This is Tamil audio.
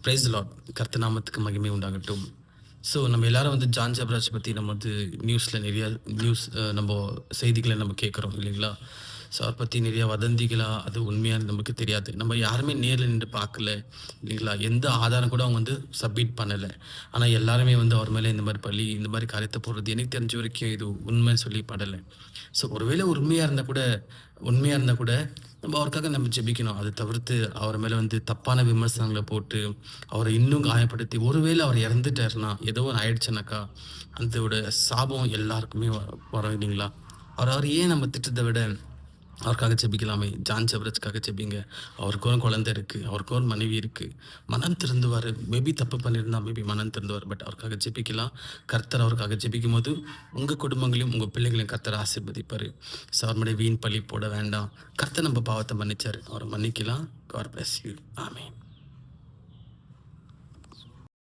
Praise the Lord. கர்த்தர் நாமத்துக்கு மகிமை உண்டாகட்டும். ஸோ நம்ம எல்லாரும் வந்து ஜான் ஜெபராஜ் பற்றி நம்ம வந்து நியூஸில் நிறையா நம்ம செய்திகளை நம்ம கேட்குறோம் இல்லைங்களா? ஸோ அவரை பற்றி நிறையா வதந்திகளா அது உண்மையாக நமக்கு தெரியாது. நம்ம யாருமே நேரில் நின்று பார்க்கல இல்லைங்களா? எந்த ஆதாரம் கூட அவங்க வந்து சப்மிட் பண்ணலை. ஆனால் எல்லாருமே வந்து அவர் மேலே இந்த மாதிரி பழி இந்த மாதிரி காரியத்தை போடுறது எனக்கு தெரிஞ்ச வரைக்கும் இது உண்மைன்னு சொல்லி படலை. ஸோ ஒருவேளை உண்மையாக இருந்தால் கூட நம்ம அவருக்காக நம்ம ஜெபிக்கணும். அதை தவிர்த்து அவர் மேலே வந்து தப்பான விமர்சனங்களை போட்டு அவரை இன்னும் காயப்படுத்தி ஒருவேளை அவர் இறந்துட்டாருன்னா ஏதோ ஒன்று ஆயிடுச்சுனாக்கா அதோட சாபம் எல்லாருக்குமே வரும் இல்லைங்களா? அவர் ஏன் நம்ம திட்டத்தை விட அவருக்காக ஜெபிக்கலாமே. ஜான் ஜெபராஜ்க்காக ஜெபிங்க. அவருக்கு ஒரு குழந்தை இருக்குது, அவருக்கு ஒரு மனைவி இருக்குது. மனம் திருந்துவார். மேபி தப்பு பண்ணியிருந்தா மேபி மனம் திருந்துவார். பட் அவருக்காக ஜெபிக்கலாம். கர்த்தர் அவருக்காக ஜெபிக்கும் போது உங்கள் குடும்பங்களையும் உங்கள் பிள்ளைகளையும் கர்த்தர் ஆசீர்வதிப்பார். ஸோ அவர் மேலே வீண் பழி போட வேண்டாம். கர்த்தர் நம்ம பாவத்தை மன்னிச்சார். அவரை மன்னிக்கலாம். God bless you. ஆமென்.